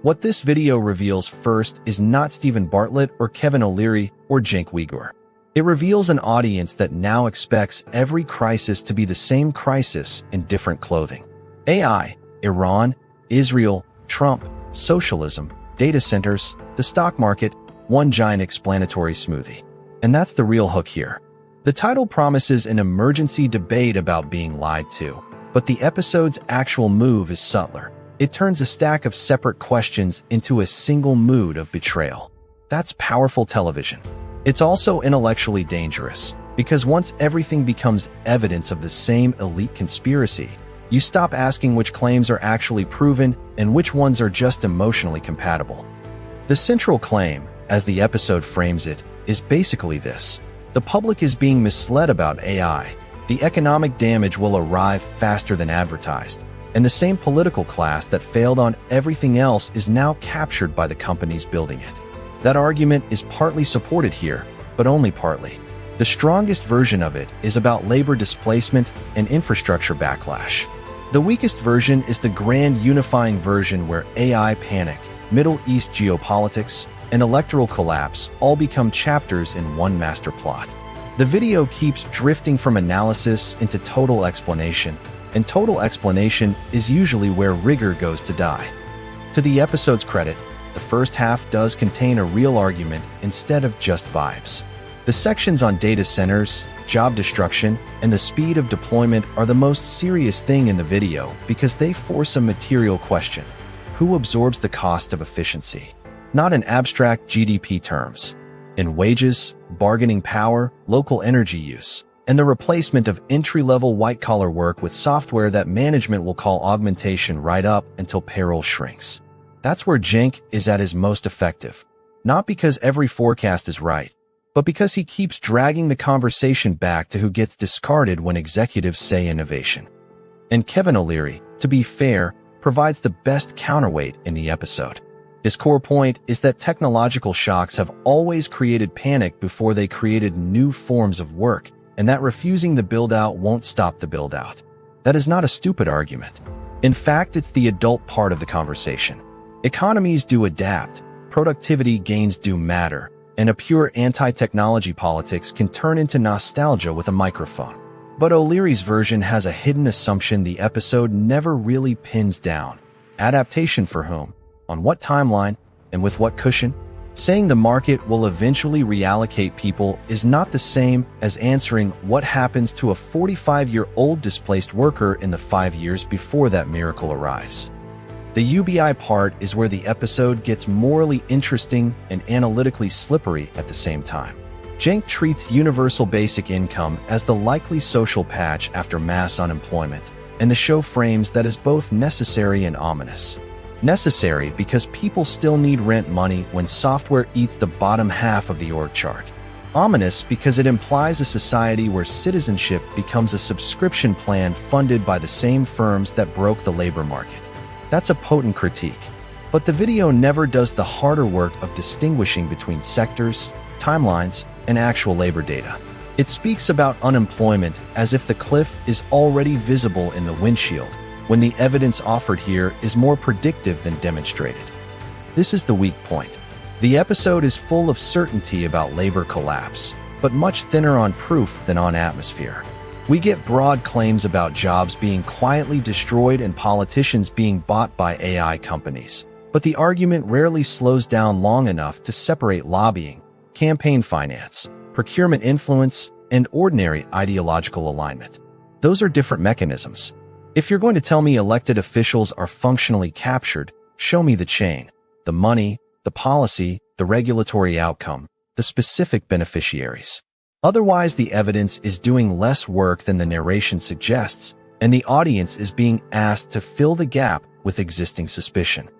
What this video reveals first is not Stephen Bartlett or Kevin O'Leary or Cenk Uygur. It reveals an audience that now expects every crisis to be the same crisis in different clothing. AI, Iran, Israel, Trump, socialism, data centers, the stock market, one giant explanatory smoothie. And that's the real hook here. The title promises an emergency debate about being lied to, but the episode's actual move is subtler. It turns a stack of separate questions into a single mood of betrayal. That's powerful television. It's also intellectually dangerous, because once everything becomes evidence of the same elite conspiracy, you stop asking which claims are actually proven and which ones are just emotionally compatible. The central claim, as the episode frames it, is basically this. The public is being misled about AI. The economic damage will arrive faster than advertised, and the same political class that failed on everything else is now captured by the companies building it. That argument is partly supported here, but only partly. The strongest version of it is about labor displacement and infrastructure backlash. The weakest version is the grand unifying version where AI panic, Middle East geopolitics, and electoral collapse all become chapters in one master plot. The video keeps drifting from analysis into total explanation, and total explanation is usually where rigor goes to die. To the episode's credit, the first half does contain a real argument instead of just vibes. The sections on data centers, job destruction, and the speed of deployment are the most serious thing in the video because they force a material question. Who absorbs the cost of efficiency? Not in abstract GDP terms. In wages, bargaining power, local energy use, and the replacement of entry-level white-collar work with software that management will call augmentation right up until payroll shrinks. That's where Cenk is at his most effective. Not because every forecast is right, but because he keeps dragging the conversation back to who gets discarded when executives say innovation. And Kevin O'Leary, to be fair, provides the best counterweight in the episode. His core point is that technological shocks have always created panic before they created new forms of work, and that refusing the build-out won't stop the build-out. That is not a stupid argument. In fact, it's the adult part of the conversation. Economies do adapt, productivity gains do matter, and a pure anti-technology politics can turn into nostalgia with a microphone. But O'Leary's version has a hidden assumption the episode never really pins down. Adaptation for whom? On what timeline? And with what cushion? Saying the market will eventually reallocate people is not the same as answering what happens to a 45-year-old displaced worker in the 5 years before that miracle arrives. The UBI part is where the episode gets morally interesting and analytically slippery at the same time. Cenk treats universal basic income as the likely social patch after mass unemployment, and the show frames that as both necessary and ominous. Necessary because people still need rent money when software eats the bottom half of the org chart. Ominous because it implies a society where citizenship becomes a subscription plan funded by the same firms that broke the labor market. That's a potent critique. But the video never does the harder work of distinguishing between sectors, timelines, and actual labor data. It speaks about unemployment as if the cliff is already visible in the windshield, when the evidence offered here is more predictive than demonstrated. This is the weak point. The episode is full of certainty about labor collapse, but much thinner on proof than on atmosphere. We get broad claims about jobs being quietly destroyed and politicians being bought by AI companies, but the argument rarely slows down long enough to separate lobbying, campaign finance, procurement influence, and ordinary ideological alignment. Those are different mechanisms. If you're going to tell me elected officials are functionally captured, show me the chain, the money, the policy, the regulatory outcome, the specific beneficiaries. Otherwise, the evidence is doing less work than the narration suggests, and the audience is being asked to fill the gap with existing suspicion.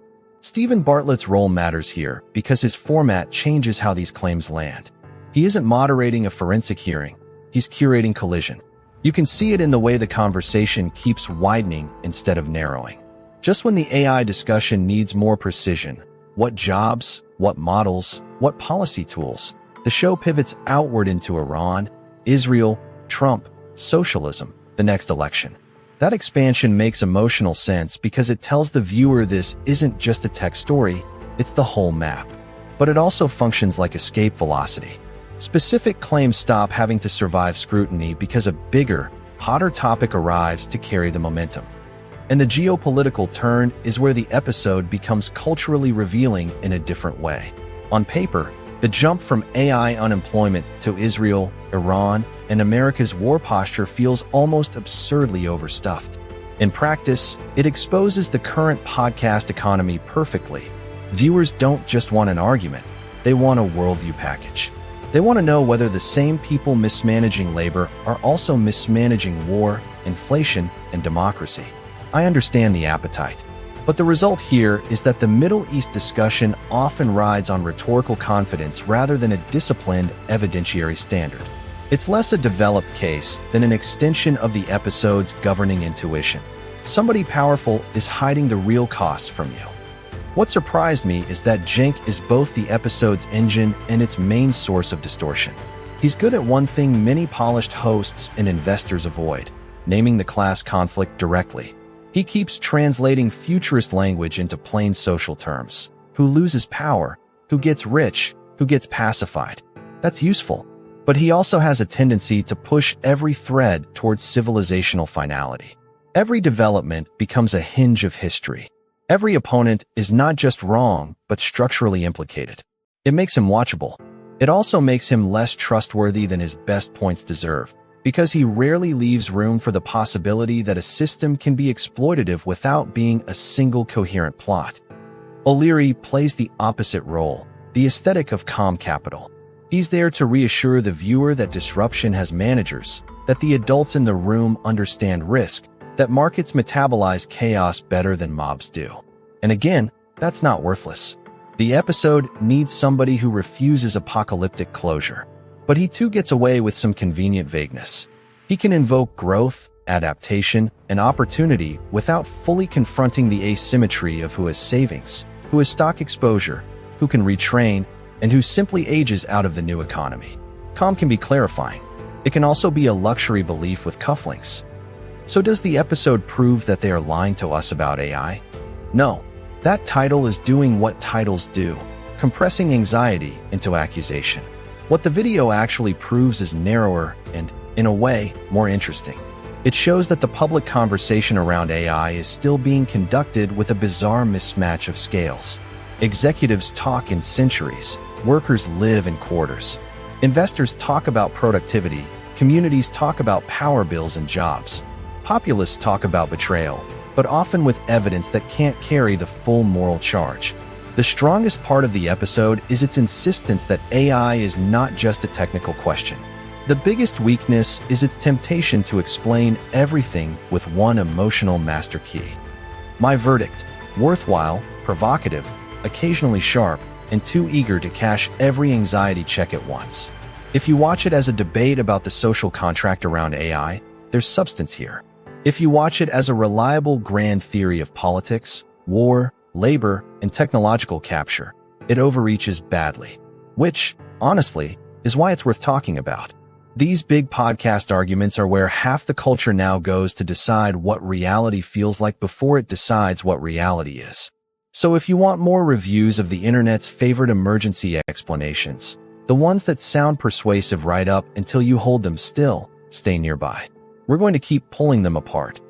Stephen Bartlett's role matters here because his format changes how these claims land. He isn't moderating a forensic hearing, he's curating collision. You can see it in the way the conversation keeps widening instead of narrowing. Just when the AI discussion needs more precision, what jobs, what models, what policy tools, the show pivots outward into Iran, Israel, Trump, socialism, the next election. That expansion makes emotional sense because it tells the viewer this isn't just a text story, it's the whole map. But it also functions like escape velocity. Specific claims stop having to survive scrutiny because a bigger, hotter topic arrives to carry the momentum. And the geopolitical turn is where the episode becomes culturally revealing in a different way. On paper, the jump from AI unemployment to Israel, Iran, and America's war posture feels almost absurdly overstuffed. In practice, it exposes the current podcast economy perfectly. Viewers don't just want an argument, they want a worldview package. They want to know whether the same people mismanaging labor are also mismanaging war, inflation, and democracy. I understand the appetite. But the result here is that the Middle East discussion often rides on rhetorical confidence rather than a disciplined evidentiary standard. It's less a developed case than an extension of the episode's governing intuition. Somebody powerful is hiding the real costs from you. What surprised me is that Cenk is both the episode's engine and its main source of distortion. He's good at one thing many polished hosts and investors avoid: naming the class conflict directly. He keeps translating futurist language into plain social terms. Who loses power? Who gets rich? Who gets pacified? That's useful. But he also has a tendency to push every thread towards civilizational finality. Every development becomes a hinge of history. Every opponent is not just wrong, but structurally implicated. It makes him watchable. It also makes him less trustworthy than his best points deserve, because he rarely leaves room for the possibility that a system can be exploitative without being a single coherent plot. O'Leary plays the opposite role, the aesthetic of calm capital. He's there to reassure the viewer that disruption has managers, that the adults in the room understand risk, that markets metabolize chaos better than mobs do. And again, that's not worthless. The episode needs somebody who refuses apocalyptic closure. But he too gets away with some convenient vagueness. He can invoke growth, adaptation, and opportunity without fully confronting the asymmetry of who has savings, who has stock exposure, who can retrain, and who simply ages out of the new economy. Calm can be clarifying. It can also be a luxury belief with cufflinks. So does the episode prove that they are lying to us about AI? No. That title is doing what titles do, compressing anxiety into accusation. What the video actually proves is narrower and, in a way, more interesting. It shows that the public conversation around AI is still being conducted with a bizarre mismatch of scales. Executives talk in centuries, workers live in quarters. Investors talk about productivity, communities talk about power bills and jobs. Populists talk about betrayal, but often with evidence that can't carry the full moral charge. The strongest part of the episode is its insistence that AI is not just a technical question. The biggest weakness is its temptation to explain everything with one emotional master key. My verdict: worthwhile, provocative, occasionally sharp, and too eager to cash every anxiety check at once. If you watch it as a debate about the social contract around AI, there's substance here. If you watch it as a reliable grand theory of politics, war, labor, and technological capture, it overreaches badly. Which, honestly, is why it's worth talking about. These big podcast arguments are where half the culture now goes to decide what reality feels like before it decides what reality is. So if you want more reviews of the internet's favorite emergency explanations, the ones that sound persuasive right up until you hold them still, stay nearby. We're going to keep pulling them apart,